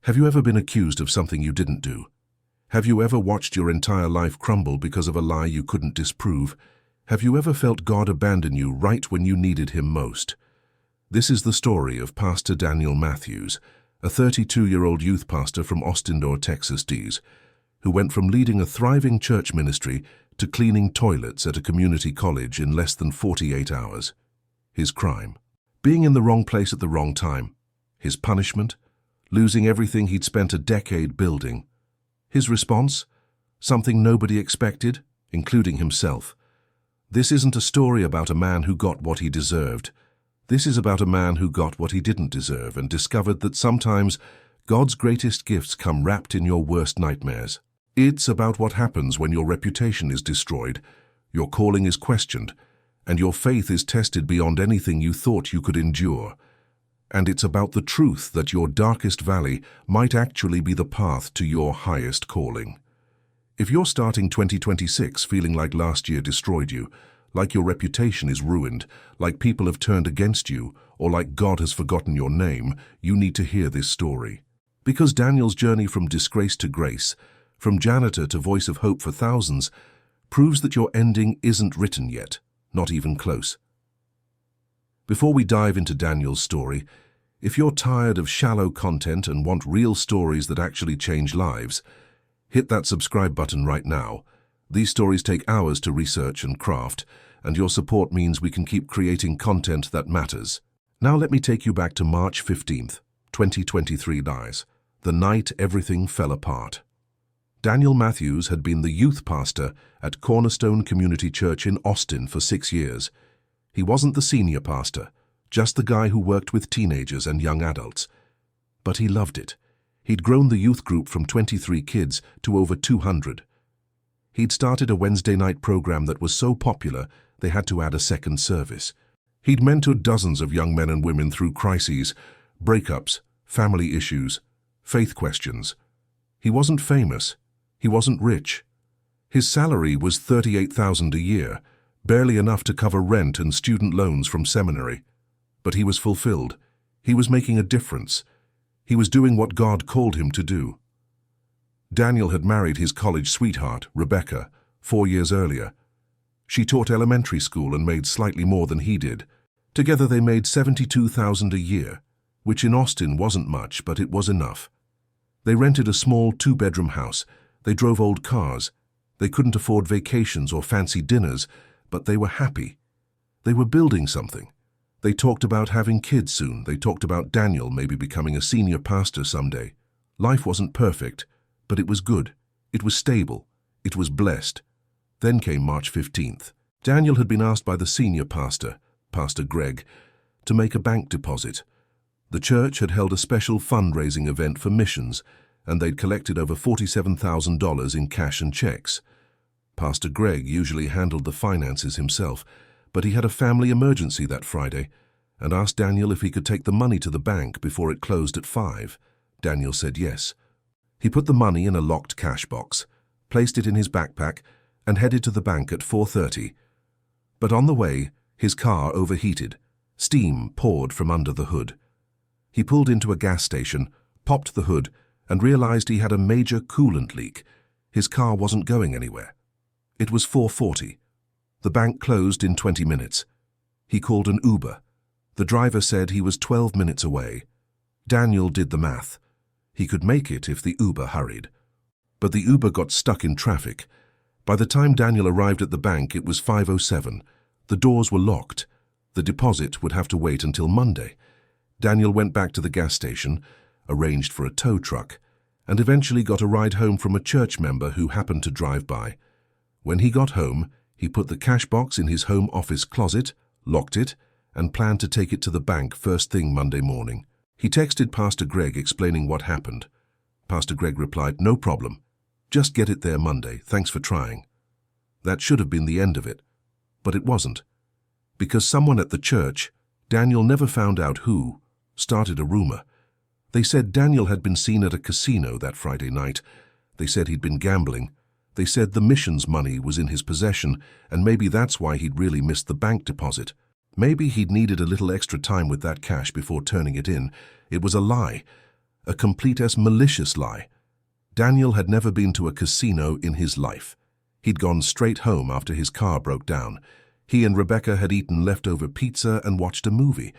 Have you ever been accused of something you didn't do? Have you ever watched your entire life crumble because of a lie you couldn't disprove? Have you ever felt God abandon you right when you needed Him most? This is the story of Pastor Daniel Matthews, a 32-year-old youth pastor from Austin, Texas, who went from leading a thriving church ministry to cleaning toilets at a community college in less than 48 hours. His crime: being in the wrong place at the wrong time. His punishment: losing everything he'd spent a decade building. His response: something nobody expected, including himself. This isn't a story about a man who got what he deserved. This is about a man who got what he didn't deserve and discovered that sometimes God's greatest gifts come wrapped in your worst nightmares. It's about what happens when your reputation is destroyed, your calling is questioned, and your faith is tested beyond anything you thought you could endure. And it's about the truth that your darkest valley might actually be the path to your highest calling. If you're starting 2026 feeling like last year destroyed you, like your reputation is ruined, like people have turned against you, or like God has forgotten your name, you need to hear this story. Because Daniel's journey from disgrace to grace, from janitor to voice of hope for thousands, proves that your ending isn't written yet, not even close. Before we dive into Daniel's story, if you're tired of shallow content and want real stories that actually change lives, hit that subscribe button right now. These stories take hours to research and craft, and your support means we can keep creating content that matters. Now let me take you back to March 15th, 2023, the night everything fell apart. Daniel Matthews had been the youth pastor at Cornerstone Community Church in Austin for 6 years. He wasn't the senior pastor, just the guy who worked with teenagers and young adults. But he loved it. He'd grown the youth group from 23 kids to over 200. He'd started a Wednesday night program that was so popular they had to add a second service. He'd mentored dozens of young men and women through crises, breakups, family issues, faith questions. He wasn't famous. He wasn't rich. His salary was $38,000 a year, barely enough to cover rent and student loans from seminary. But he was fulfilled. He was making a difference. He was doing what God called him to do. Daniel had married his college sweetheart, Rebecca, 4 years earlier. She taught elementary school and made slightly more than he did. Together they made $72,000 a year, which in Austin wasn't much, but it was enough. They rented a small 2-bedroom house. They drove old cars. They couldn't afford vacations or fancy dinners, but they were happy. They were building something. They talked about having kids soon. They talked about Daniel maybe becoming a senior pastor someday. Life wasn't perfect, but it was good. It was stable. It was blessed. Then came March 15th. Daniel had been asked by the senior pastor, Pastor Greg, to make a bank deposit. The church had held a special fundraising event for missions, and they'd collected over $47,000 in cash and checks. Pastor Greg usually handled the finances himself, but he had a family emergency that Friday and asked Daniel if he could take the money to the bank before it closed at 5. Daniel said yes. He put the money in a locked cash box, placed it in his backpack, and headed to the bank at 4:30. But on the way, his car overheated. Steam poured from under the hood. He pulled into a gas station, popped the hood, and realized he had a major coolant leak. His car wasn't going anywhere. It was 4:40. The bank closed in 20 minutes. He called an Uber. The driver said he was 12 minutes away. Daniel did the math. He could make it if the Uber hurried. But the Uber got stuck in traffic. By the time Daniel arrived at the bank, it was 5:07. The doors were locked. The deposit would have to wait until Monday. Daniel went back to the gas station, arranged for a tow truck, and eventually got a ride home from a church member who happened to drive by. When he got home, he put the cash box in his home office closet, locked it, and planned to take it to the bank first thing Monday morning. He texted Pastor Greg explaining what happened. Pastor Greg replied, "No problem. Just get it there Monday. Thanks for trying." That should have been the end of it, but it wasn't. Because someone at the church, Daniel never found out who, started a rumor. They said Daniel had been seen at a casino that Friday night. They said he'd been gambling. They said the missions money was in his possession, and maybe that's why he'd really missed the bank deposit. Maybe he'd needed a little extra time with that cash before turning it in. It was a lie. A complete as malicious lie. Daniel had never been to a casino in his life. He'd gone straight home after his car broke down. He and Rebecca had eaten leftover pizza and watched a movie.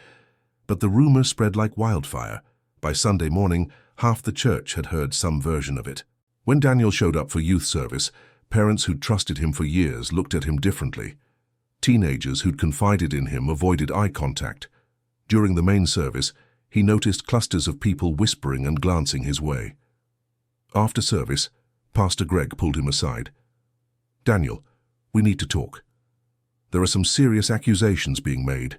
But the rumor spread like wildfire. By Sunday morning, half the church had heard some version of it. When Daniel showed up for youth service, parents who'd trusted him for years looked at him differently. Teenagers who'd confided in him avoided eye contact. During the main service, he noticed clusters of people whispering and glancing his way. After service, Pastor Greg pulled him aside. "Daniel, we need to talk. There are some serious accusations being made.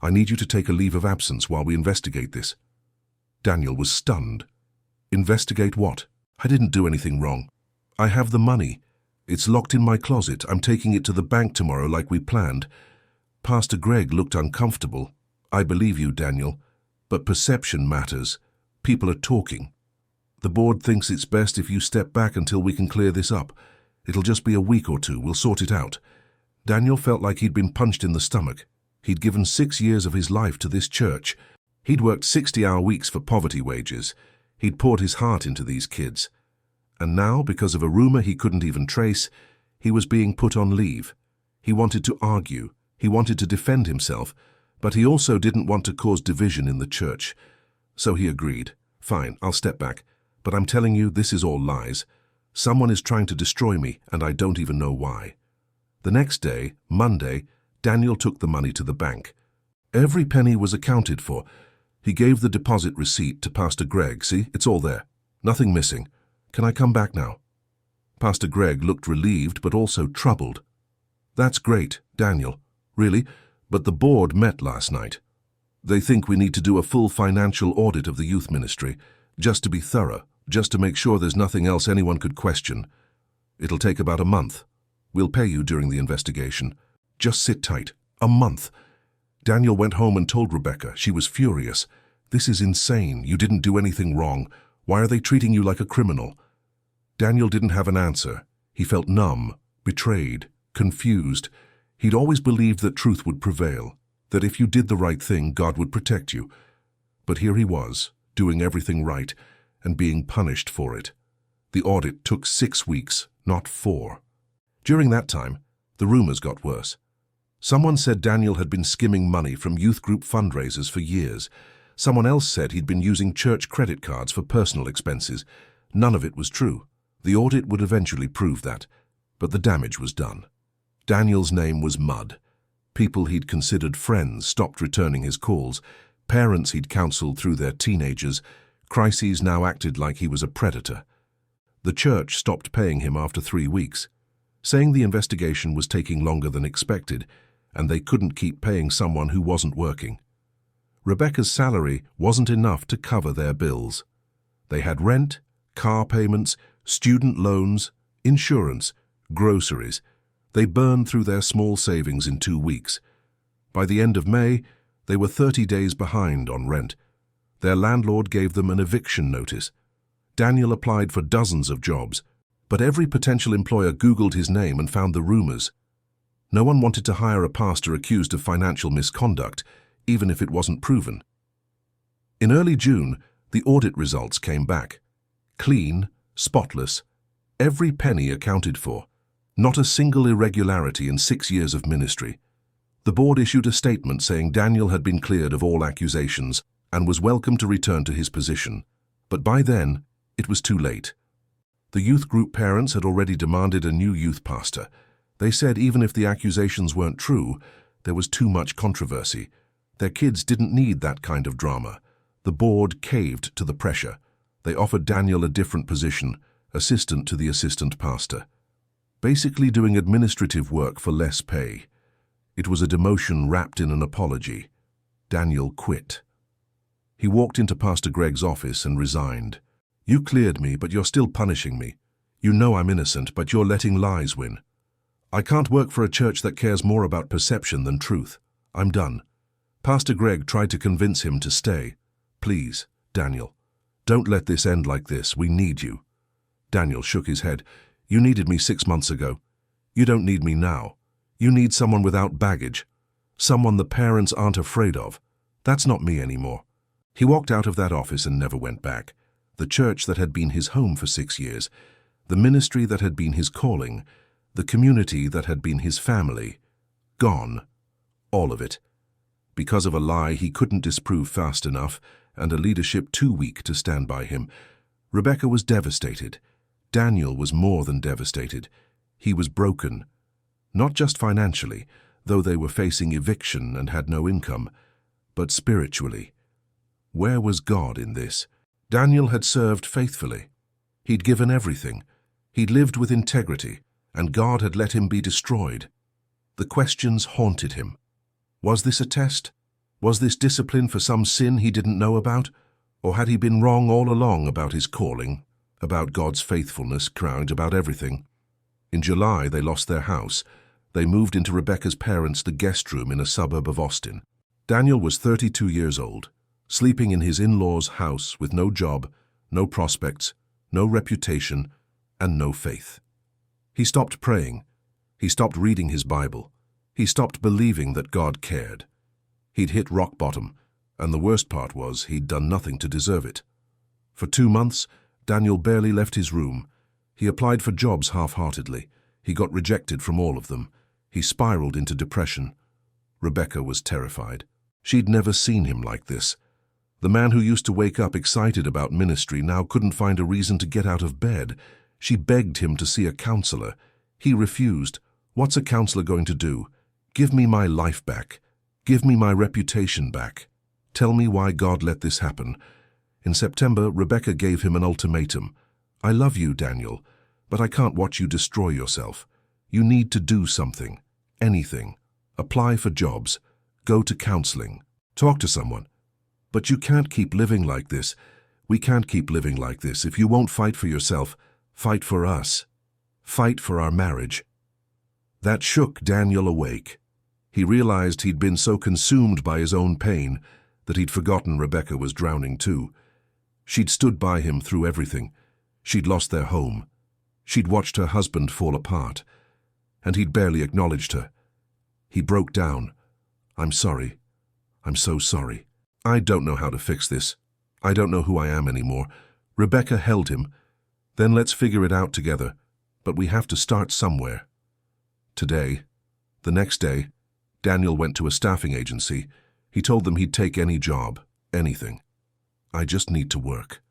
I need you to take a leave of absence while we investigate this." Daniel was stunned. "Investigate what? I didn't do anything wrong. I have the money. It's locked in my closet. I'm taking it to the bank tomorrow like we planned." Pastor Greg looked uncomfortable. "I believe you, Daniel, but perception matters. People are talking. The board thinks it's best if you step back until we can clear this up. It'll just be a week or two. We'll sort it out." Daniel felt like he'd been punched in the stomach. He'd given 6 years of his life to this church. He'd worked 60-hour weeks for poverty wages. He'd poured his heart into these kids. And now, because of a rumor he couldn't even trace, he was being put on leave. He wanted to argue. He wanted to defend himself, but he also didn't want to cause division in the church. So he agreed. "Fine, I'll step back. But I'm telling you, this is all lies. Someone is trying to destroy me, and I don't even know why." The next day, Monday, Daniel took the money to the bank. Every penny was accounted for. He gave the deposit receipt to Pastor Greg. "See, it's all there. Nothing missing. Can I come back now?" Pastor Greg looked relieved but also troubled. "That's great, Daniel. Really? But the board met last night. They think we need to do a full financial audit of the youth ministry, just to be thorough, just to make sure there's nothing else anyone could question. It'll take about a month. We'll pay you during the investigation. Just sit tight. A month." Daniel went home and told Rebecca. She was furious. "This is insane. You didn't do anything wrong. Why are they treating you like a criminal?" Daniel didn't have an answer. He felt numb, betrayed, confused. He'd always believed that truth would prevail, that if you did the right thing, God would protect you. But here he was, doing everything right, and being punished for it. The audit took 6 weeks, not 4. During that time, the rumors got worse. Someone said Daniel had been skimming money from youth group fundraisers for years. Someone else said he'd been using church credit cards for personal expenses. None of it was true. The audit would eventually prove that, but the damage was done. Daniel's name was mud. People he'd considered friends stopped returning his calls. Parents he'd counseled through their teenagers. Crises now acted like he was a predator. The church stopped paying him after 3 weeks, saying the investigation was taking longer than expected, and they couldn't keep paying someone who wasn't working. Rebecca's salary wasn't enough to cover their bills. They had rent, car payments, student loans, insurance, groceries. They burned through their small savings in 2 weeks. By the end of May, they were 30 days behind on rent. Their landlord gave them an eviction notice. Daniel applied for dozens of jobs, but every potential employer Googled his name and found the rumors. No one wanted to hire a pastor accused of financial misconduct, even if it wasn't proven. In early June, the audit results came back. Clean, spotless, every penny accounted for. Not a single irregularity in 6 years of ministry. The board issued a statement saying Daniel had been cleared of all accusations and was welcome to return to his position. But by then, it was too late. The youth group parents had already demanded a new youth pastor. They said even if the accusations weren't true, there was too much controversy. Their kids didn't need that kind of drama. The board caved to the pressure. They offered Daniel a different position, assistant to the assistant pastor. Basically doing administrative work for less pay. It was a demotion wrapped in an apology. Daniel quit. He walked into Pastor Greg's office and resigned. "You cleared me, but you're still punishing me. You know I'm innocent, but you're letting lies win. I can't work for a church that cares more about perception than truth. I'm done." Pastor Greg tried to convince him to stay. "Please, Daniel, don't let this end like this. We need you." Daniel shook his head. "You needed me 6 months ago. You don't need me now. You need someone without baggage. Someone the parents aren't afraid of. That's not me anymore." He walked out of that office and never went back. the church that had been his home for 6 years, the ministry that had been his calling, the community that had been his family. Gone. All of it. Because of a lie he couldn't disprove fast enough and a leadership too weak to stand by him. Rebecca was devastated. Daniel was more than devastated. He was broken. Not just financially, though they were facing eviction and had no income, but spiritually. Where was God in this? Daniel had served faithfully. He'd given everything. He'd lived with integrity, and God had let him be destroyed. The questions haunted him. Was this a test? Was this discipline for some sin he didn't know about? Or had he been wrong all along about his calling, about God's faithfulness, about everything? In July, they lost their house. They moved into Rebecca's parents' the guest room in a suburb of Austin. Daniel was 32 years old, sleeping in his in-laws' house with no job, no prospects, no reputation, and no faith. He stopped praying. He stopped reading his Bible. He stopped believing that God cared. He'd hit rock bottom, and the worst part was he'd done nothing to deserve it. For 2 months, Daniel barely left his room. He applied for jobs half-heartedly. He got rejected from all of them. He spiraled into depression. Rebecca was terrified. She'd never seen him like this. The man who used to wake up excited about ministry now couldn't find a reason to get out of bed. She begged him to see a counselor. He refused. What's a counselor going to do? Give me my life back. Give me my reputation back. Tell me why God let this happen. In September, Rebecca gave him an ultimatum. I love you, Daniel, but I can't watch you destroy yourself. You need to do something. Anything. Apply for jobs. Go to counseling. Talk to someone. But you can't keep living like this. We can't keep living like this. If you won't fight for yourself, fight for us. Fight for our marriage. That shook Daniel awake. He realized he'd been so consumed by his own pain that he'd forgotten Rebecca was drowning too. She'd stood by him through everything. She'd lost their home. She'd watched her husband fall apart. And he'd barely acknowledged her. He broke down. I'm sorry. I'm so sorry. I don't know how to fix this. I don't know who I am anymore. Rebecca held him. Then let's figure it out together. But we have to start somewhere. Today, the next day, Daniel went to a staffing agency. He told them he'd take any job, anything. I just need to work.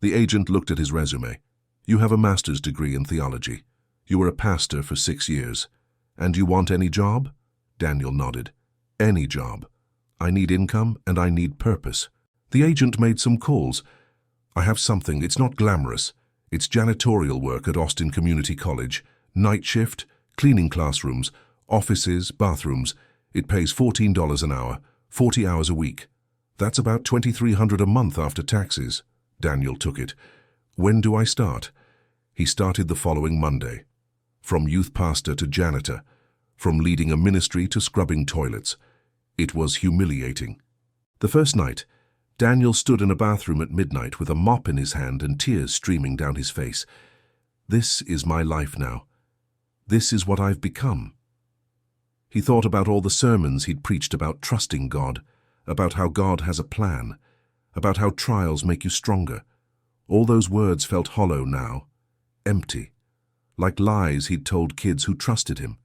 The agent looked at his resume. You have a master's degree in theology. You were a pastor for 6 years. And you want any job? Daniel nodded. Any job. I need income and I need purpose. The agent made some calls. I have something. It's not glamorous. It's janitorial work at Austin Community College. Night shift, cleaning classrooms, offices, bathrooms. It pays $14 an hour, 40 hours a week. That's about $2,300 a month after taxes. Daniel took it. When do I start? He started the following Monday. From youth pastor to janitor. From leading a ministry to scrubbing toilets. It was humiliating. The first night, Daniel stood in a bathroom at midnight with a mop in his hand and tears streaming down his face. This is my life now. This is what I've become. He thought about all the sermons he'd preached about trusting God, about how God has a plan, about how trials make you stronger. All those words felt hollow now, empty, like lies he'd told kids who trusted him.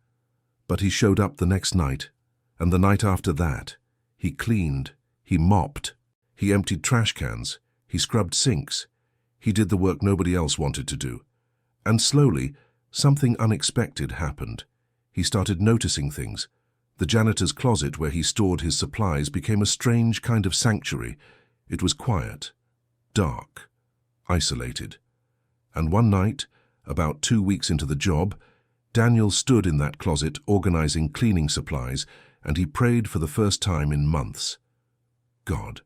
But he showed up the next night, and the night after that. He cleaned, he mopped, he emptied trash cans, he scrubbed sinks. He did the work nobody else wanted to do. And slowly, something unexpected happened. He started noticing things. The janitor's closet where he stored his supplies became a strange kind of sanctuary. It was quiet, dark, isolated. And one night, about 2 weeks into the job, Daniel stood in that closet organizing cleaning supplies, and he prayed for the first time in months. God,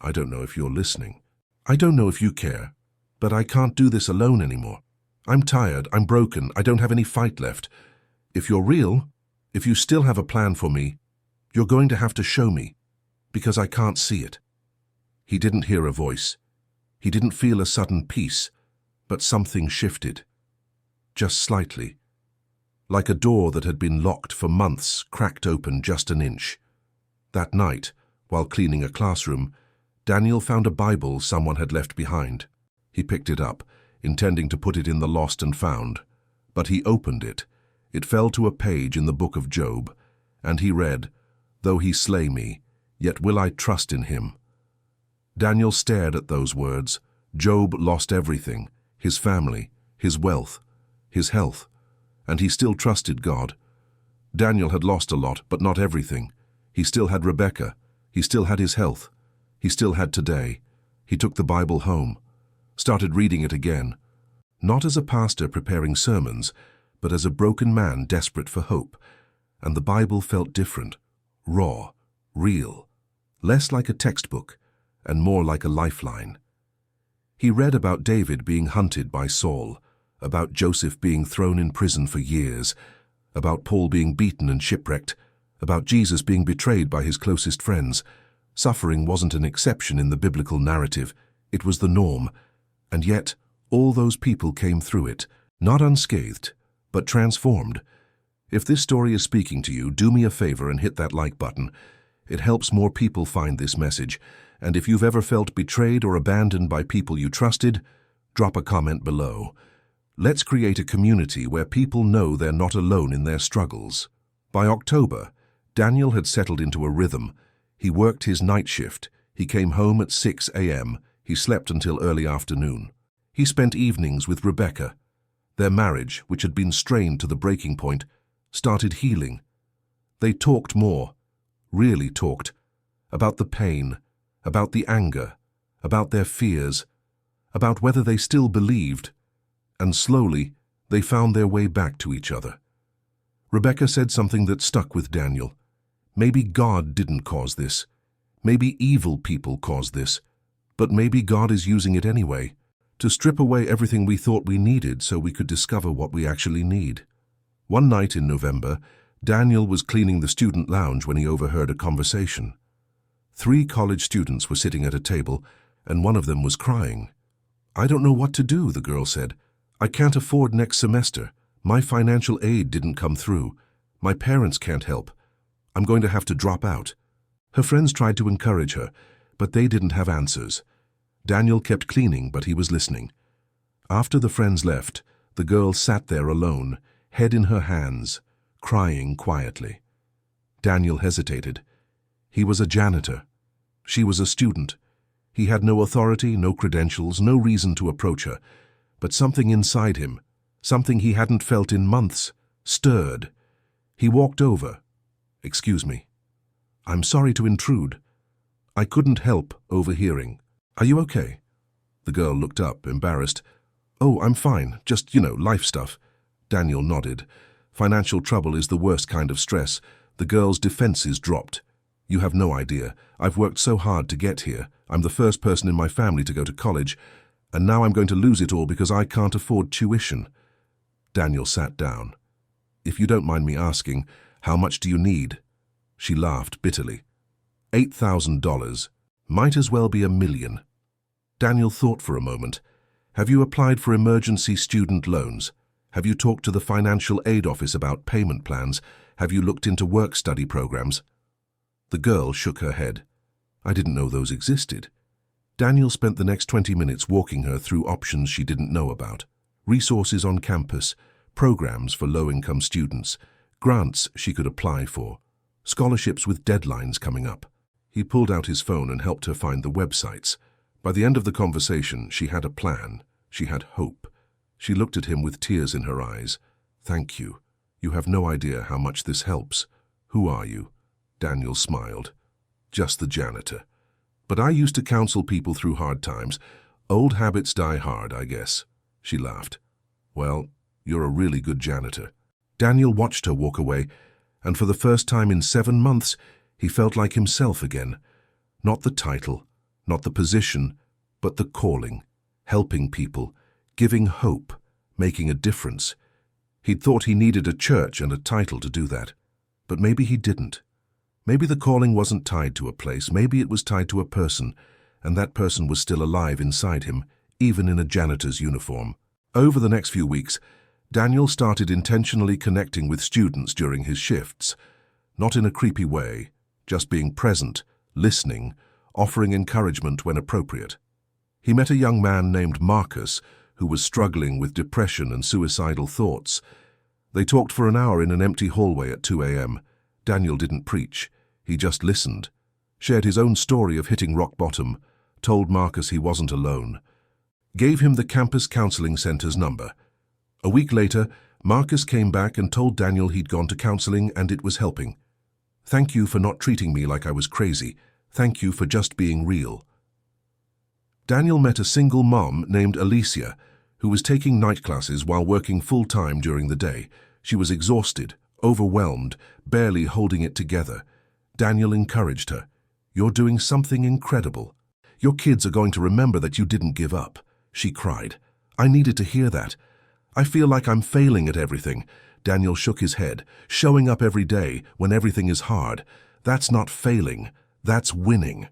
I don't know if you're listening. I don't know if you care, but I can't do this alone anymore. I'm tired, I'm broken, I don't have any fight left. If you're real, if you still have a plan for me, you're going to have to show me, because I can't see it. He didn't hear a voice. He didn't feel a sudden peace, but something shifted. Just slightly. Like a door that had been locked for months, cracked open just an inch. That night, while cleaning a classroom, Daniel found a Bible someone had left behind. He picked it up, intending to put it in the lost and found. But he opened it. It fell to a page in the book of Job, and he read, "Though he slay me, yet will I trust in him." Daniel stared at those words. Job lost everything, his family, his wealth, his health, and he still trusted God. Daniel had lost a lot, but not everything. He still had Rebecca. He still had his health. He still had today. He took the Bible home, started reading it again, not as a pastor preparing sermons, but as a broken man desperate for hope. And the Bible felt different, raw, real, less like a textbook and more like a lifeline. He read about David being hunted by Saul, about Joseph being thrown in prison for years, about Paul being beaten and shipwrecked, about Jesus being betrayed by his closest friends. Suffering wasn't an exception in the biblical narrative, it was the norm. And yet, all those people came through it, not unscathed, but transformed. If this story is speaking to you, do me a favor and hit that like button. It helps more people find this message. And if you've ever felt betrayed or abandoned by people you trusted, drop a comment below. Let's create a community where people know they're not alone in their struggles. By October, Daniel had settled into a rhythm. He worked his night shift. He came home at 6 a.m. He slept until early afternoon. He spent evenings with Rebecca. Their marriage, which had been strained to the breaking point, started healing. They talked more, really talked, about the pain, about the anger, about their fears, about whether they still believed. And slowly, they found their way back to each other. Rebecca said something that stuck with Daniel. Maybe God didn't cause this. Maybe evil people caused this. But maybe God is using it anyway, to strip away everything we thought we needed so we could discover what we actually need. One night in November, Daniel was cleaning the student lounge when he overheard a conversation. 3 college students were sitting at a table, and one of them was crying. "I don't know what to do," the girl said. "I can't afford next semester. My financial aid didn't come through. My parents can't help. I'm going to have to drop out." Her friends tried to encourage her, but they didn't have answers. Daniel kept cleaning, but he was listening. After the friends left, the girl sat there alone, head in her hands, crying quietly. Daniel hesitated. He was a janitor. She was a student. He had no authority, no credentials, no reason to approach her. But something inside him, something he hadn't felt in months, stirred. He walked over. "Excuse me. I'm sorry to intrude. I couldn't help overhearing. Are you okay?" The girl looked up, embarrassed. "Oh, I'm fine. Just, life stuff." Daniel nodded. Financial trouble is the worst kind of stress. The girl's defenses dropped. "You have no idea. I've worked so hard to get here. I'm the first person in my family to go to college, and now I'm going to lose it all because I can't afford tuition." Daniel sat down. "If you don't mind me asking, how much do you need?" She laughed bitterly. $8,000. Might as well be $1 million. Daniel thought for a moment. "Have you applied for emergency student loans? Have you talked to the financial aid office about payment plans? Have you looked into work-study programs?" The girl shook her head. "I didn't know those existed." Daniel spent the next 20 minutes walking her through options she didn't know about. Resources on campus, programs for low-income students, grants she could apply for, scholarships with deadlines coming up. He pulled out his phone and helped her find the websites. By the end of the conversation, she had a plan. She had hope. She looked at him with tears in her eyes. "Thank you. You have no idea how much this helps. Who are you?" Daniel smiled. "Just the janitor. But I used to counsel people through hard times. Old habits die hard, I guess." She laughed. "Well, you're a really good janitor." Daniel watched her walk away, and for the first time in 7 months, he felt like himself again. Not the title, not the position, but the calling, helping people, giving hope, making a difference. He'd thought he needed a church and a title to do that. But maybe he didn't. Maybe the calling wasn't tied to a place, maybe it was tied to a person, and that person was still alive inside him, even in a janitor's uniform. Over the next few weeks, Daniel started intentionally connecting with students during his shifts, not in a creepy way, just being present, listening, offering encouragement when appropriate. He met a young man named Marcus who was struggling with depression and suicidal thoughts. They talked for an hour in an empty hallway at 2 a.m. Daniel didn't preach. He just listened, shared his own story of hitting rock bottom, told Marcus he wasn't alone, gave him the campus counseling center's number. A week later, Marcus came back and told Daniel he'd gone to counseling and it was helping. "Thank you for not treating me like I was crazy. Thank you for just being real." Daniel met a single mom named Alicia, who was taking night classes while working full-time during the day. She was exhausted, overwhelmed, barely holding it together. Daniel encouraged her. "You're doing something incredible. Your kids are going to remember that you didn't give up." She cried. "I needed to hear that. I feel like I'm failing at everything." Daniel shook his head. "Showing up every day when everything is hard. That's not failing. That's winning."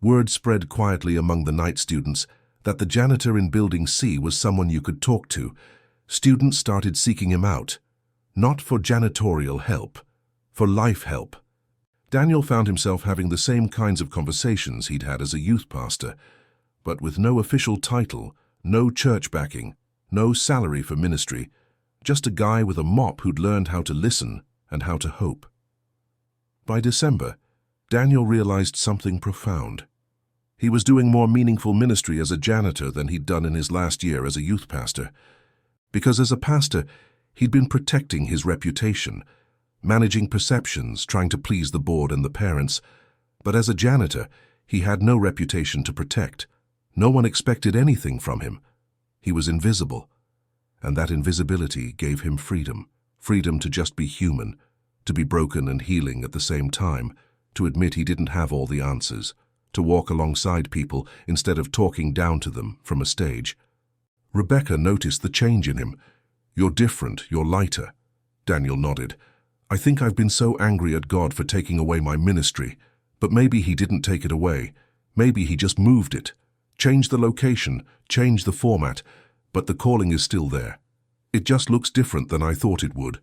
Word spread quietly among the night students that the janitor in Building C was someone you could talk to. Students started seeking him out, not for janitorial help, for life help. Daniel found himself having the same kinds of conversations he'd had as a youth pastor, but with no official title, no church backing, no salary for ministry, just a guy with a mop who'd learned how to listen and how to hope. By December, Daniel realized something profound. He was doing more meaningful ministry as a janitor than he'd done in his last year as a youth pastor. Because as a pastor, he'd been protecting his reputation, managing perceptions, trying to please the board and the parents. But as a janitor, he had no reputation to protect. No one expected anything from him. He was invisible. And that invisibility gave him freedom. Freedom to just be human, to be broken and healing at the same time, to admit he didn't have all the answers, to walk alongside people instead of talking down to them from a stage. Rebecca noticed the change in him. "You're different, you're lighter." Daniel nodded. "I think I've been so angry at God for taking away my ministry, but maybe he didn't take it away. Maybe he just moved it, changed the location, changed the format, but the calling is still there. It just looks different than I thought it would."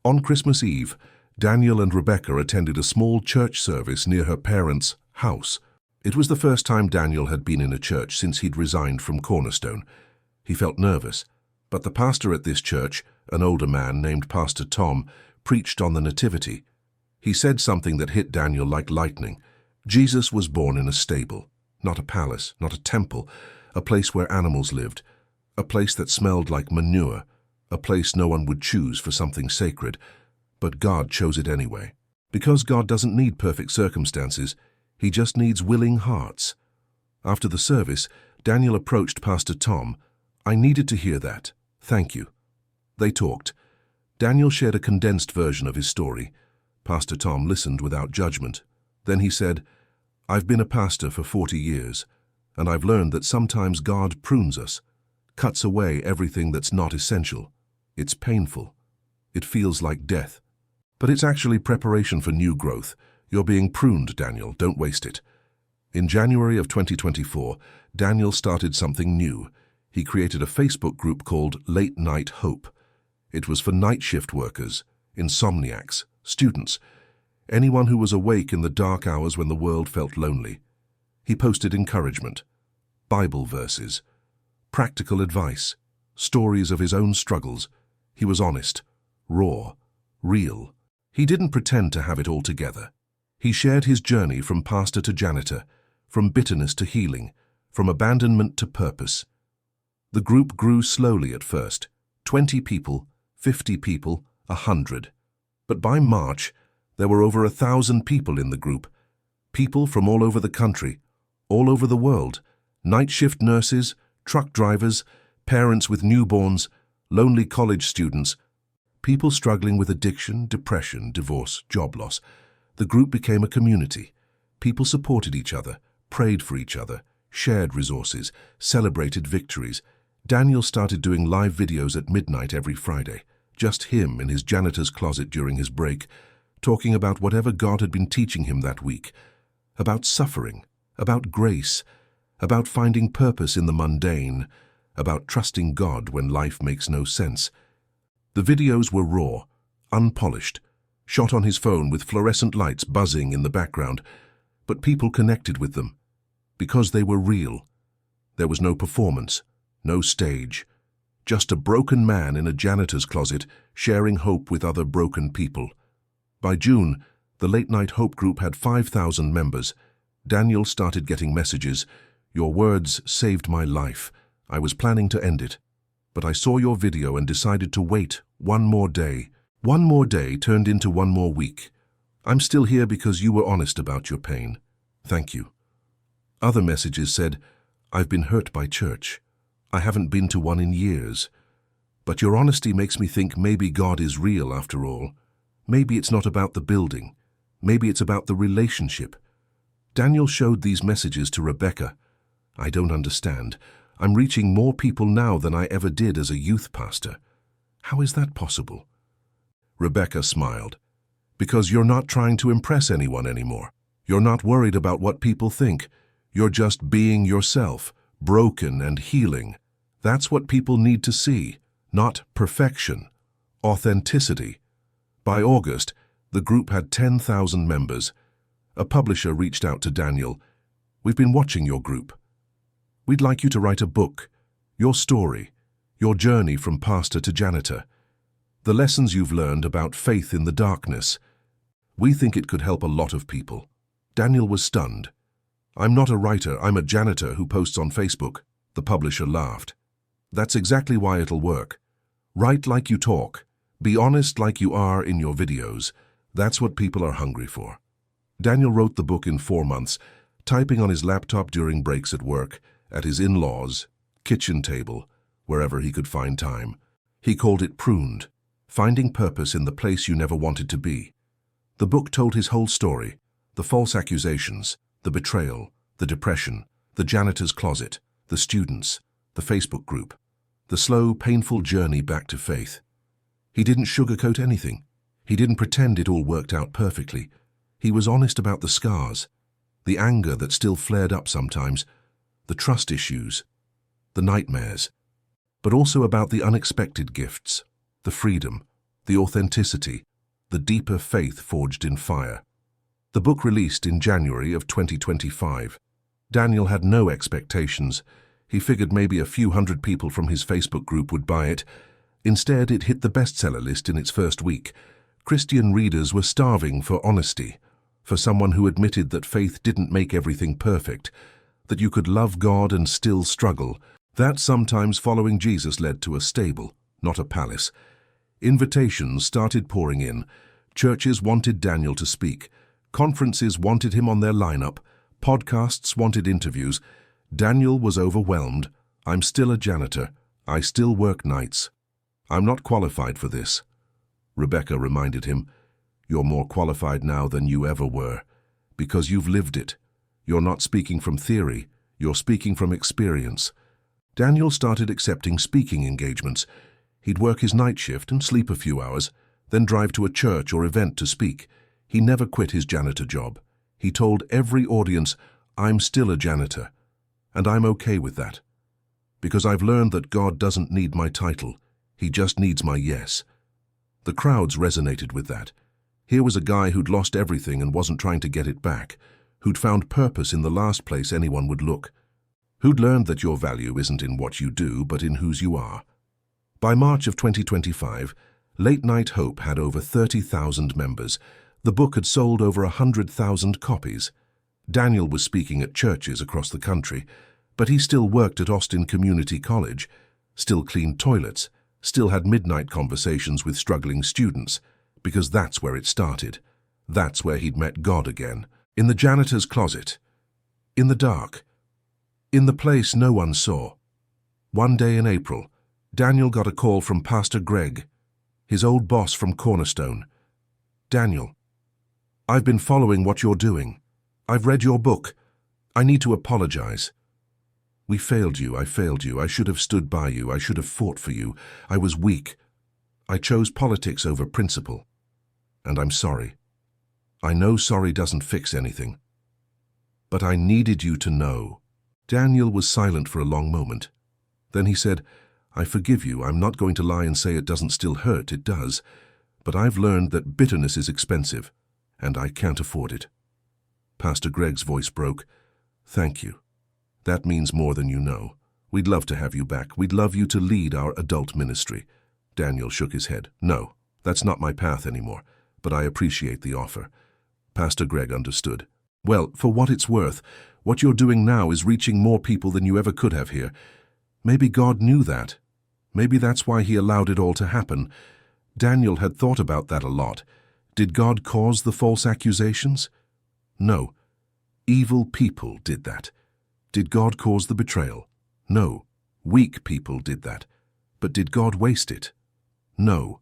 On Christmas Eve, Daniel and Rebecca attended a small church service near her parents' house. It was the first time Daniel had been in a church since he'd resigned from Cornerstone. He felt nervous, but the pastor at this church, an older man named Pastor Tom, preached on the Nativity. He said something that hit Daniel like lightning. Jesus was born in a stable, not a palace, not a temple, a place where animals lived, a place that smelled like manure, a place no one would choose for something sacred, but God chose it anyway. Because God doesn't need perfect circumstances, He just needs willing hearts. After the service, Daniel approached Pastor Tom. "I needed to hear that. Thank you." They talked. Daniel shared a condensed version of his story. Pastor Tom listened without judgment. Then he said, "I've been a pastor for 40 years, and I've learned that sometimes God prunes us, cuts away everything that's not essential. It's painful. It feels like death. But it's actually preparation for new growth. You're being pruned, Daniel. Don't waste it." In January of 2024, Daniel started something new. He created a Facebook group called Late Night Hope. It was for night shift workers, insomniacs, students, anyone who was awake in the dark hours when the world felt lonely. He posted encouragement, Bible verses, practical advice, stories of his own struggles. He was honest, raw, real. He didn't pretend to have it all together. He shared his journey from pastor to janitor, from bitterness to healing, from abandonment to purpose. The group grew slowly at first, 20 people, 50 people, 100. But by March, there were over 1,000 people in the group. People from all over the country, all over the world, night shift nurses, truck drivers, parents with newborns, lonely college students, people struggling with addiction, depression, divorce, job loss. The group became a community. People supported each other, prayed for each other, shared resources, celebrated victories. Daniel started doing live videos at midnight every Friday, just him in his janitor's closet during his break, talking about whatever God had been teaching him that week, about suffering, about grace, about finding purpose in the mundane, about trusting God when life makes no sense. The videos were raw, unpolished, shot on his phone with fluorescent lights buzzing in the background, but people connected with them because they were real. There was no performance, no stage. Just a broken man in a janitor's closet sharing hope with other broken people. By June, the late-night hope group had 5,000 members. Daniel started getting messages. "Your words saved my life. I was planning to end it. But I saw your video and decided to wait one more day." One more day turned into one more week. "I'm still here because you were honest about your pain. Thank you." Other messages said, "I've been hurt by church. I haven't been to one in years. But your honesty makes me think maybe God is real after all. Maybe it's not about the building. Maybe it's about the relationship." Daniel showed these messages to Rebecca. "I don't understand. I'm reaching more people now than I ever did as a youth pastor. How is that possible?" Rebecca smiled. "Because you're not trying to impress anyone anymore. You're not worried about what people think. You're just being yourself, broken and healing. That's what people need to see, not perfection, authenticity." By August, the group had 10,000 members. A publisher reached out to Daniel. "We've been watching your group. We'd like you to write a book, your story, your journey from pastor to janitor, the lessons you've learned about faith in the darkness. We think it could help a lot of people." Daniel was stunned. "I'm not a writer, I'm a janitor who posts on Facebook." The publisher laughed. "That's exactly why it'll work. Write like you talk. Be honest like you are in your videos. That's what people are hungry for." Daniel wrote the book in 4 months, typing on his laptop during breaks at work, at his in-laws, kitchen table, wherever he could find time. He called it Pruned, finding purpose in the place you never wanted to be. The book told his whole story: the false accusations, the betrayal, the depression, the janitor's closet, the students, the Facebook group, the slow, painful journey back to faith. He didn't sugarcoat anything. He didn't pretend it all worked out perfectly. He was honest about the scars, the anger that still flared up sometimes, the trust issues, the nightmares, but also about the unexpected gifts, the freedom, the authenticity, the deeper faith forged in fire. The book released in January of 2025. Daniel had no expectations. He figured maybe a few hundred people from his Facebook group would buy it. Instead, it hit the bestseller list in its first week. Christian readers were starving for honesty, for someone who admitted that faith didn't make everything perfect, that you could love God and still struggle, that sometimes following Jesus led to a stable, not a palace. Invitations started pouring in. Churches wanted Daniel to speak. Conferences wanted him on their lineup. Podcasts wanted interviews. Daniel was overwhelmed. "I'm still a janitor. I still work nights. I'm not qualified for this." Rebecca reminded him, "You're more qualified now than you ever were, because you've lived it. You're not speaking from theory, you're speaking from experience." Daniel started accepting speaking engagements. He'd work his night shift and sleep a few hours, then drive to a church or event to speak. He never quit his janitor job. He told every audience, "I'm still a janitor, and I'm okay with that. Because I've learned that God doesn't need my title, He just needs my yes." The crowds resonated with that. Here was a guy who'd lost everything and wasn't trying to get it back, who'd found purpose in the last place anyone would look, who'd learned that your value isn't in what you do, but in whose you are. By March of 2025, Late Night Hope had over 30,000 members. The book had sold over 100,000 copies. Daniel was speaking at churches across the country, but he still worked at Austin Community College, still cleaned toilets, still had midnight conversations with struggling students, because that's where it started. That's where he'd met God again, in the janitor's closet, in the dark, in the place no one saw. One day in April, Daniel got a call from Pastor Greg, his old boss from Cornerstone. "Daniel, I've been following what you're doing. I've read your book. I need to apologize. We failed you, I failed you. I should have stood by you. I should have fought for you. I was weak. I chose politics over principle. And I'm sorry. I know sorry doesn't fix anything. But I needed you to know." Daniel was silent for a long moment. Then he said, "I forgive you. I'm not going to lie and say it doesn't still hurt. It does. But I've learned that bitterness is expensive, and I can't afford it." Pastor Greg's voice broke. "Thank you. That means more than you know. We'd love to have you back. We'd love you to lead our adult ministry. Daniel shook his head. No, that's not my path anymore, but I appreciate the offer. Pastor Greg understood. Well, for what it's worth, what you're doing now is reaching more people than you ever could have here. Maybe God knew that. Maybe that's why he allowed it all to happen. Daniel had thought about that a lot. Did God cause the false accusations? No. Evil people did that. Did God cause the betrayal? No. Weak people did that. But did God waste it? No.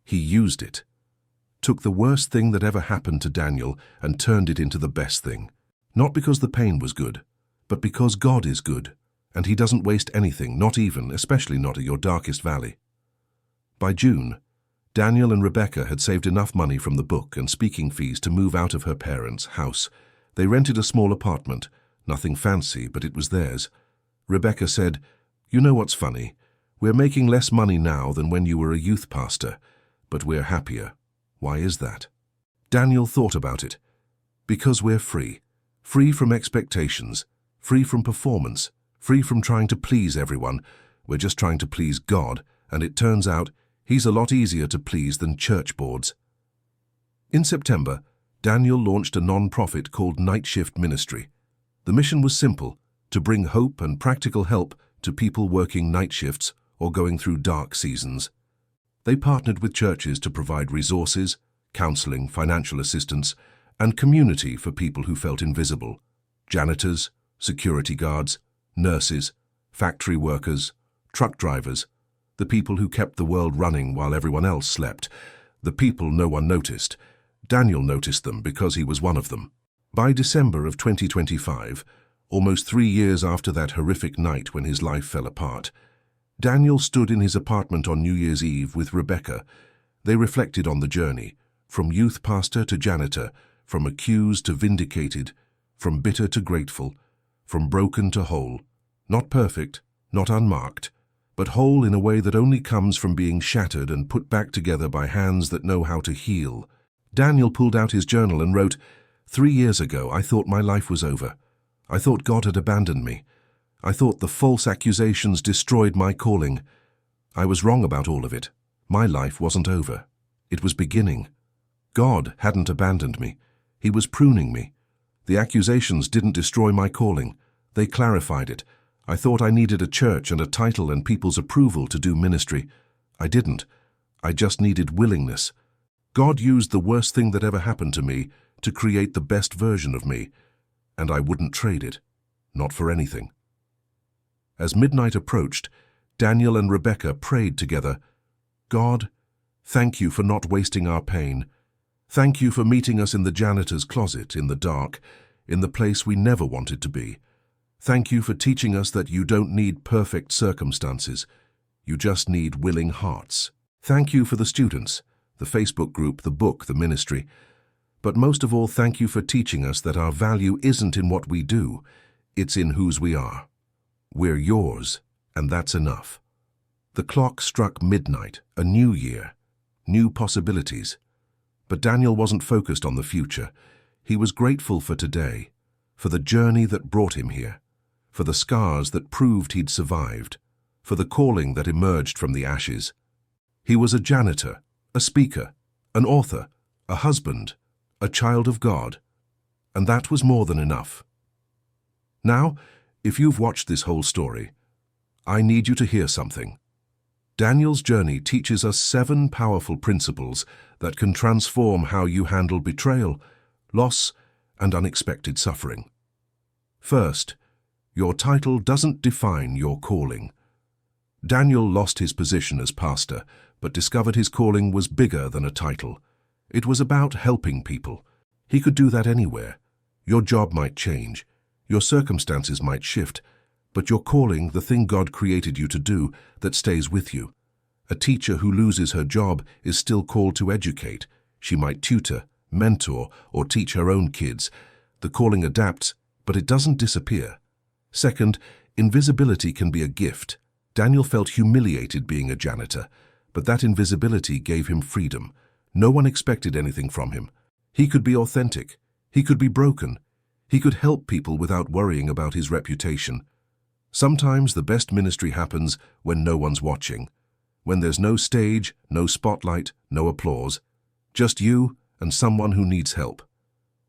He used it. Took the worst thing that ever happened to Daniel and turned it into the best thing. Not because the pain was good, but because God is good, and he doesn't waste anything, not even, especially not at your darkest valley. By June, Daniel and Rebecca had saved enough money from the book and speaking fees to move out of her parents' house. They rented a small apartment, nothing fancy, but it was theirs. Rebecca said, "You know what's funny? We're making less money now than when you were a youth pastor, but we're happier. Why is that?" Daniel thought about it. Because we're free. Free from expectations, free from performance, free from trying to please everyone. We're just trying to please God, and it turns out he's a lot easier to please than church boards. In September, Daniel launched a non-profit called Night Shift Ministry. The mission was simple, to bring hope and practical help to people working night shifts or going through dark seasons. They partnered with churches to provide resources, counseling, financial assistance, and community for people who felt invisible. Janitors, security guards, nurses, factory workers, truck drivers, the people who kept the world running while everyone else slept, the people no one noticed. Daniel noticed them because he was one of them. By December of 2025, almost 3 years after that horrific night when his life fell apart, Daniel stood in his apartment on New Year's Eve with Rebecca. They reflected on the journey, from youth pastor to janitor, from accused to vindicated, from bitter to grateful, from broken to whole. Not perfect, not unmarked, but whole in a way that only comes from being shattered and put back together by hands that know how to heal. Daniel pulled out his journal and wrote, 3 years ago, I thought my life was over. I thought God had abandoned me. I thought the false accusations destroyed my calling. I was wrong about all of it. My life wasn't over. It was beginning. God hadn't abandoned me. He was pruning me. The accusations didn't destroy my calling. They clarified it. I thought I needed a church and a title and people's approval to do ministry. I didn't. I just needed willingness. God used the worst thing that ever happened to me to create the best version of me, and I wouldn't trade it. Not for anything. As midnight approached, Daniel and Rebecca prayed together. God, thank you for not wasting our pain. Thank you for meeting us in the janitor's closet, in the dark, in the place we never wanted to be. Thank you for teaching us that you don't need perfect circumstances. You just need willing hearts. Thank you for the students, the Facebook group, the book, the ministry. But most of all, thank you for teaching us that our value isn't in what we do, it's in whose we are. We're yours, and that's enough. The clock struck midnight, a new year, new possibilities. But Daniel wasn't focused on the future. He was grateful for today, for the journey that brought him here, for the scars that proved he'd survived, for the calling that emerged from the ashes. He was a janitor, a speaker, an author, a husband, a child of God, and that was more than enough. Now, if you've watched this whole story, I need you to hear something. Daniel's journey teaches us 7 powerful principles that can transform how you handle betrayal, loss, and unexpected suffering. First, your title doesn't define your calling. Daniel lost his position as pastor, but discovered his calling was bigger than a title. It was about helping people. He could do that anywhere. Your job might change. Your circumstances might shift. But your calling, the thing God created you to do, that stays with you. A teacher who loses her job is still called to educate. She might tutor, mentor, or teach her own kids. The calling adapts, but it doesn't disappear. Second, invisibility can be a gift. Daniel felt humiliated being a janitor, but that invisibility gave him freedom. No one expected anything from him. He could be authentic. He could be broken. He could help people without worrying about his reputation. Sometimes the best ministry happens when no one's watching, when there's no stage, no spotlight, no applause, just you and someone who needs help.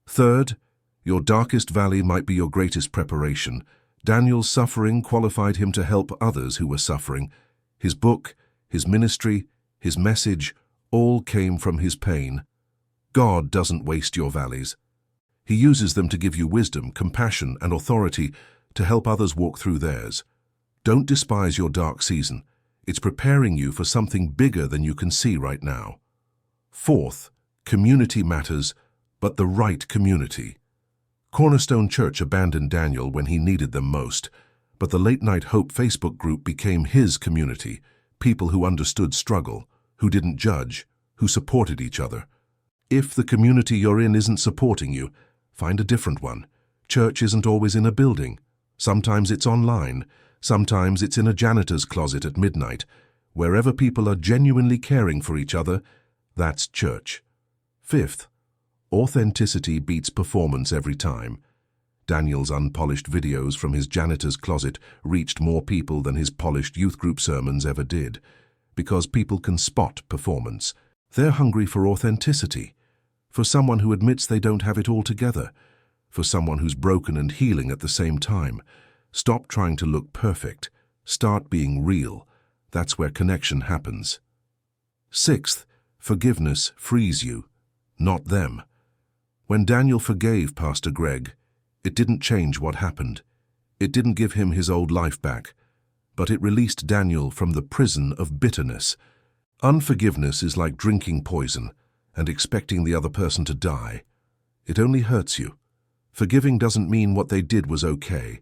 Third, your darkest valley might be your greatest preparation. Daniel's suffering qualified him to help others who were suffering. His book, his ministry, his message, all came from his pain. God doesn't waste your valleys. He uses them to give you wisdom, compassion, and authority to help others walk through theirs. Don't despise your dark season. It's preparing you for something bigger than you can see right now. Fourth, community matters, but the right community. Cornerstone Church abandoned Daniel when he needed them most, but the Late Night Hope Facebook group became his community, people who understood struggle, who didn't judge, who supported each other. If the community you're in isn't supporting you, find a different one. Church isn't always in a building. Sometimes it's online. Sometimes it's in a janitor's closet at midnight. Wherever people are genuinely caring for each other, that's church. Fifth, authenticity beats performance every time. Daniel's unpolished videos from his janitor's closet reached more people than his polished youth group sermons ever did, because people can spot performance. They're hungry for authenticity, for someone who admits they don't have it all together, for someone who's broken and healing at the same time. Stop trying to look perfect. Start being real. That's where connection happens. Sixth, forgiveness frees you, not them. When Daniel forgave Pastor Greg, it didn't change what happened. It didn't give him his old life back, but it released Daniel from the prison of bitterness. Unforgiveness is like drinking poison and expecting the other person to die. It only hurts you. Forgiving doesn't mean what they did was okay.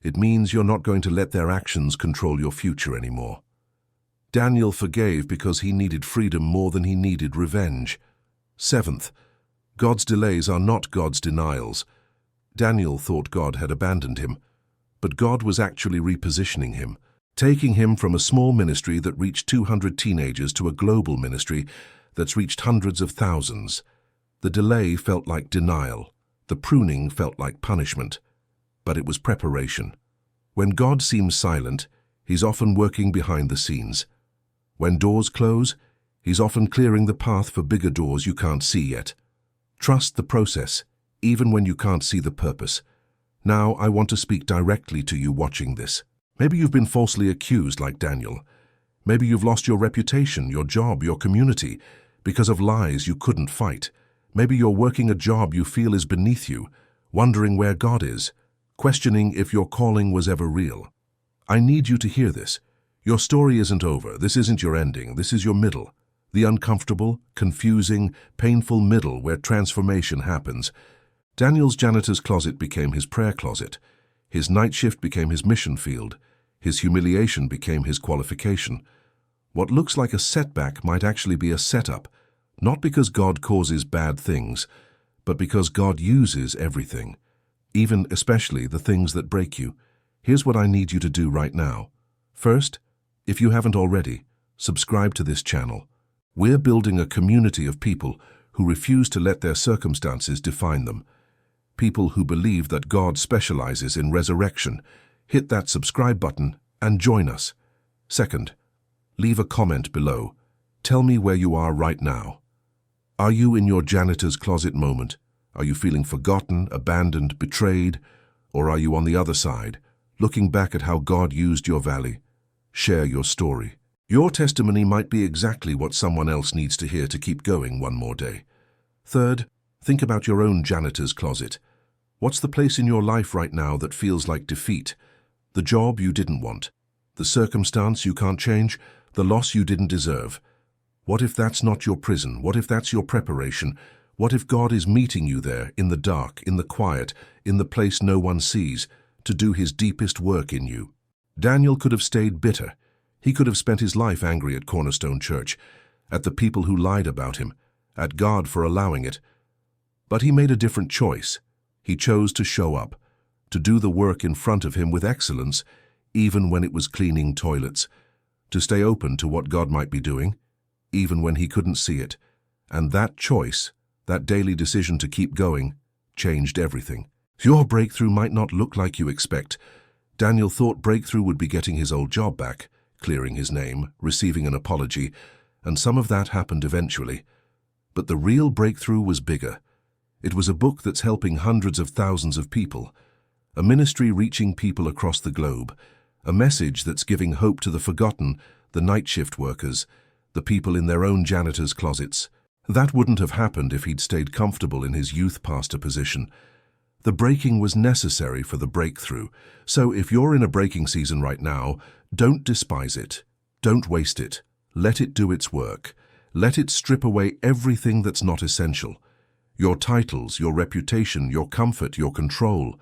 It means you're not going to let their actions control your future anymore. Daniel forgave because he needed freedom more than he needed revenge. Seventh, God's delays are not God's denials. Daniel thought God had abandoned him, but God was actually repositioning him, taking him from a small ministry that reached 200 teenagers to a global ministry that's reached hundreds of thousands. The delay felt like denial. The pruning felt like punishment. But it was preparation. When God seems silent, He's often working behind the scenes. When doors close, He's often clearing the path for bigger doors you can't see yet. Trust the process, even when you can't see the purpose. Now I want to speak directly to you watching this. Maybe you've been falsely accused like Daniel. Maybe you've lost your reputation, your job, your community, because of lies you couldn't fight. Maybe you're working a job you feel is beneath you, wondering where God is, questioning if your calling was ever real. I need you to hear this. Your story isn't over. This isn't your ending. This is your middle. The uncomfortable, confusing, painful middle where transformation happens. Daniel's janitor's closet became his prayer closet. His night shift became his mission field. His humiliation became his qualification. What looks like a setback might actually be a setup, not because God causes bad things, but because God uses everything, even especially the things that break you. Here's what I need you to do right now. First, if you haven't already, subscribe to this channel. We're building a community of people who refuse to let their circumstances define them. People who believe that God specializes in resurrection. Hit that subscribe button and join us. Second, leave a comment below. Tell me where you are right now. Are you in your janitor's closet moment? Are you feeling forgotten, abandoned, betrayed? Or are you on the other side, looking back at how God used your valley? Share your story. Your testimony might be exactly what someone else needs to hear to keep going one more day. Third, think about your own janitor's closet. What's the place in your life right now that feels like defeat? The job you didn't want, the circumstance you can't change, the loss you didn't deserve. What if that's not your prison? What if that's your preparation? What if God is meeting you there, in the dark, in the quiet, in the place no one sees, to do His deepest work in you? Daniel could have stayed bitter. He could have spent his life angry at Cornerstone Church, at the people who lied about him, at God for allowing it. But he made a different choice. He chose to show up, to do the work in front of him with excellence, even when it was cleaning toilets, to stay open to what God might be doing, even when he couldn't see it. And that choice, that daily decision to keep going, changed everything. Your breakthrough might not look like you expect. Daniel thought breakthrough would be getting his old job back, clearing his name, receiving an apology, and some of that happened eventually. But the real breakthrough was bigger. It was a book that's helping hundreds of thousands of people, a ministry reaching people across the globe, a message that's giving hope to the forgotten, the night shift workers, the people in their own janitor's closets. That wouldn't have happened if he'd stayed comfortable in his youth pastor position. The breaking was necessary for the breakthrough. So if you're in a breaking season right now, don't despise it. Don't waste it. Let it do its work. Let it strip away everything that's not essential. Your titles, your reputation, your comfort, your control.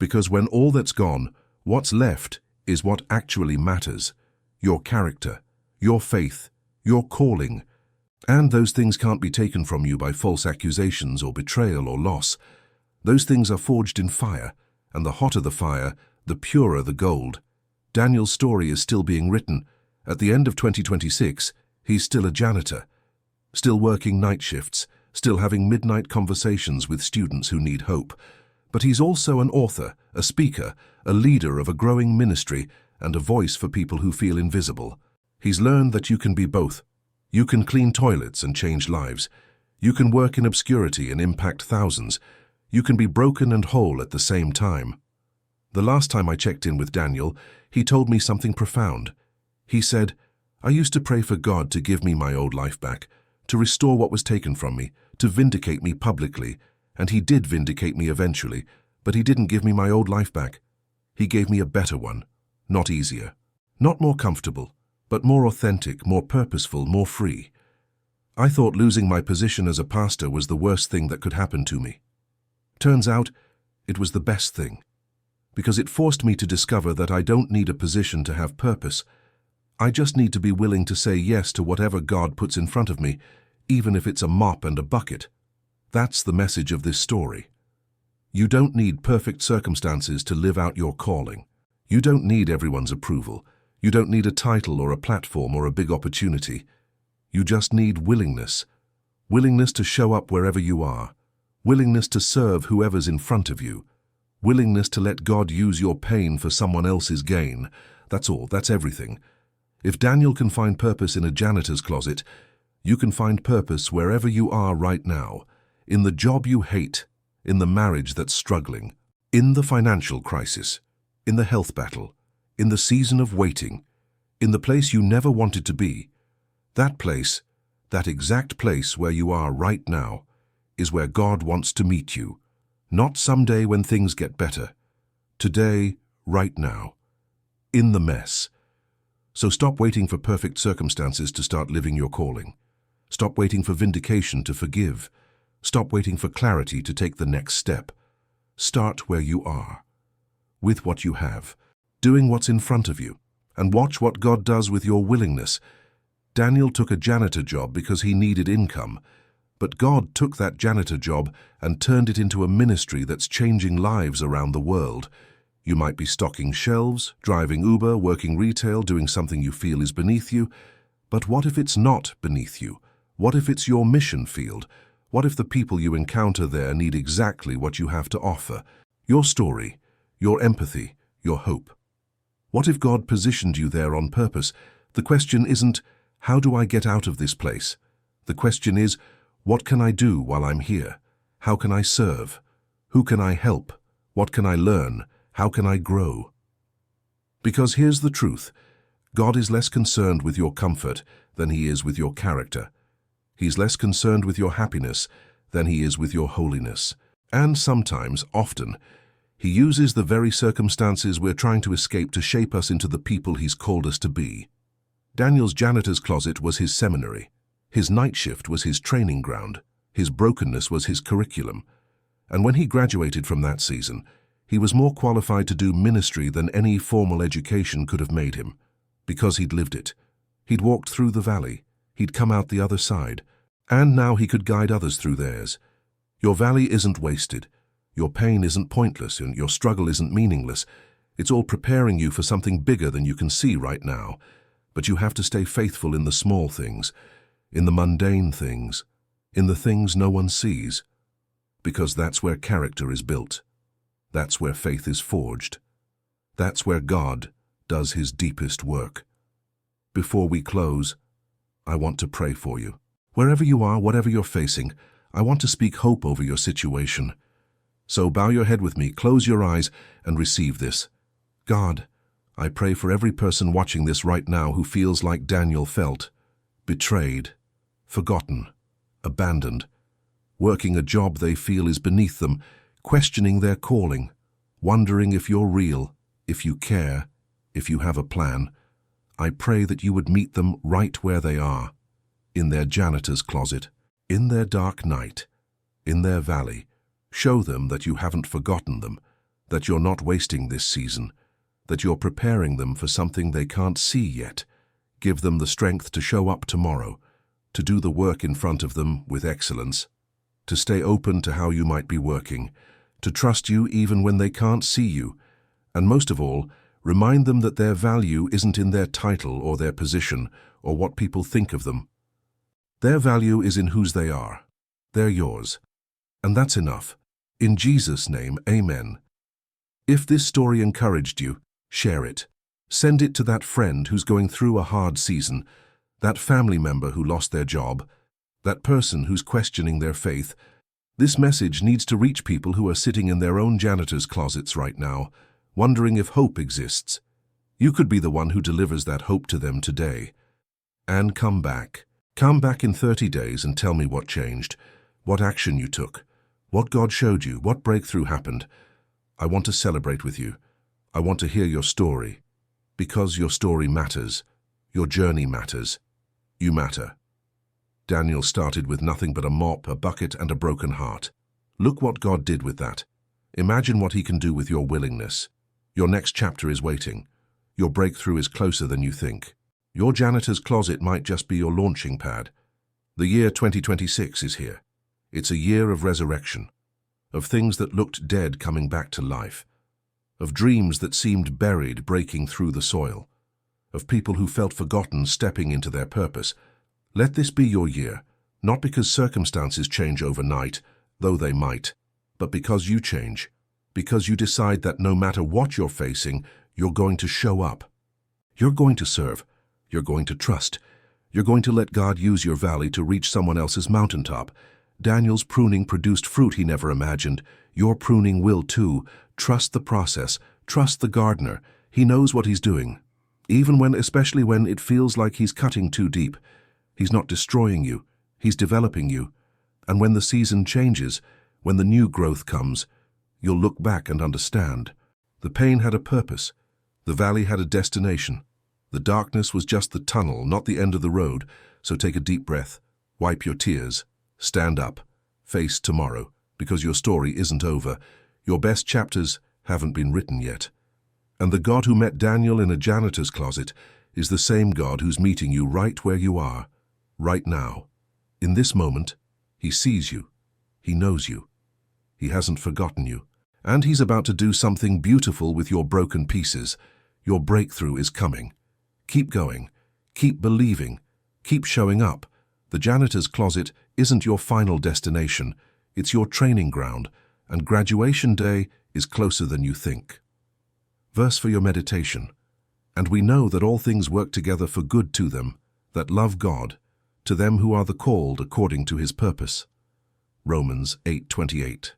Because when all that's gone, what's left is what actually matters. Your character, your faith, your calling. And those things can't be taken from you by false accusations or betrayal or loss. Those things are forged in fire, and the hotter the fire, the purer the gold. Daniel's story is still being written. At the end of 2026, he's still a janitor, still working night shifts, still having midnight conversations with students who need hope. But he's also an author, a speaker, a leader of a growing ministry, and a voice for people who feel invisible. He's learned that you can be both. You can clean toilets and change lives. You can work in obscurity and impact thousands. You can be broken and whole at the same time. The last time I checked in with Daniel, he told me something profound. He said, "I used to pray for God to give me my old life back, to restore what was taken from me, to vindicate me publicly, and he did vindicate me eventually, but he didn't give me my old life back. He gave me a better one, not easier, not more comfortable, but more authentic, more purposeful, more free. I thought losing my position as a pastor was the worst thing that could happen to me. Turns out, it was the best thing, because it forced me to discover that I don't need a position to have purpose. I just need to be willing to say yes to whatever God puts in front of me, even if it's a mop and a bucket." That's the message of this story. You don't need perfect circumstances to live out your calling. You don't need everyone's approval. You don't need a title or a platform or a big opportunity. You just need willingness. Willingness to show up wherever you are. Willingness to serve whoever's in front of you. Willingness to let God use your pain for someone else's gain. That's all. That's everything. If Daniel can find purpose in a janitor's closet, you can find purpose wherever you are right now. In the job you hate, in the marriage that's struggling, in the financial crisis, in the health battle, in the season of waiting, in the place you never wanted to be. That place, that exact place where you are right now, is where God wants to meet you. Not someday when things get better. Today, right now. In the mess. So stop waiting for perfect circumstances to start living your calling. Stop waiting for vindication to forgive. Stop waiting for clarity to take the next step. Start where you are, with what you have, doing what's in front of you, and watch what God does with your willingness. Daniel took a janitor job because he needed income, but God took that janitor job and turned it into a ministry that's changing lives around the world. You might be stocking shelves, driving Uber, working retail, doing something you feel is beneath you. But what if it's not beneath you? What if it's your mission field? What if the people you encounter there need exactly what you have to offer? Your story, your empathy, your hope. What if God positioned you there on purpose? The question isn't, how do I get out of this place? The question is, what can I do while I'm here? How can I serve? Who can I help? What can I learn? How can I grow? Because here's the truth. God is less concerned with your comfort than he is with your character. He's less concerned with your happiness than he is with your holiness. And sometimes, often, he uses the very circumstances we're trying to escape to shape us into the people he's called us to be. Daniel's janitor's closet was his seminary. His night shift was his training ground. His brokenness was his curriculum. And when he graduated from that season, he was more qualified to do ministry than any formal education could have made him, because he'd lived it. He'd walked through the valley. He'd come out the other side, and now he could guide others through theirs. Your valley isn't wasted. Your pain isn't pointless, and your struggle isn't meaningless. It's all preparing you for something bigger than you can see right now. But you have to stay faithful in the small things, in the mundane things, in the things no one sees, because that's where character is built. That's where faith is forged. That's where God does his deepest work. Before we close, I want to pray for you. Wherever you are, whatever you're facing, I want to speak hope over your situation. So bow your head with me, close your eyes, and receive this. God, I pray for every person watching this right now who feels like Daniel felt, betrayed, forgotten, abandoned, working a job they feel is beneath them, questioning their calling, wondering if you're real, if you care, if you have a plan. I pray that you would meet them right where they are, in their janitor's closet, in their dark night, in their valley. Show them that you haven't forgotten them, that you're not wasting this season, that you're preparing them for something they can't see yet. Give them the strength to show up tomorrow, to do the work in front of them with excellence, to stay open to how you might be working, to trust you even when they can't see you, and most of all, remind them that their value isn't in their title or their position or what people think of them. Their value is in whose they are. They're yours. And that's enough. In Jesus' name, amen. If this story encouraged you, share it. Send it to that friend who's going through a hard season, that family member who lost their job, that person who's questioning their faith. This message needs to reach people who are sitting in their own janitor's closets right now, wondering if hope exists. You could be the one who delivers that hope to them today. And come back. Come back in 30 days and tell me what changed, what action you took, what God showed you, what breakthrough happened. I want to celebrate with you. I want to hear your story. Because your story matters. Your journey matters. You matter. Daniel started with nothing but a mop, a bucket, and a broken heart. Look what God did with that. Imagine what he can do with your willingness. Your next chapter is waiting. Your breakthrough is closer than you think. Your janitor's closet might just be your launching pad. The year 2026 is here. It's a year of resurrection, of things that looked dead coming back to life, of dreams that seemed buried breaking through the soil, of people who felt forgotten stepping into their purpose. Let this be your year, not because circumstances change overnight, though they might, but because you change, because you decide that no matter what you're facing, you're going to show up. You're going to serve. You're going to trust. You're going to let God use your valley to reach someone else's mountaintop. Daniel's pruning produced fruit he never imagined. Your pruning will too. Trust the process. Trust the gardener. He knows what he's doing. Especially when it feels like he's cutting too deep. He's not destroying you. He's developing you. And when the season changes, when the new growth comes, you'll look back and understand. The pain had a purpose. The valley had a destination. The darkness was just the tunnel, not the end of the road. So take a deep breath. Wipe your tears. Stand up. Face tomorrow, because your story isn't over. Your best chapters haven't been written yet. And the God who met Daniel in a janitor's closet is the same God who's meeting you right where you are, right now. In this moment, he sees you. He knows you. He hasn't forgotten you. And he's about to do something beautiful with your broken pieces. Your breakthrough is coming. Keep going. Keep believing. Keep showing up. The janitor's closet isn't your final destination. It's your training ground, and graduation day is closer than you think. Verse for your meditation. And we know that all things work together for good to them that love God, to them who are the called according to his purpose. Romans 8:28.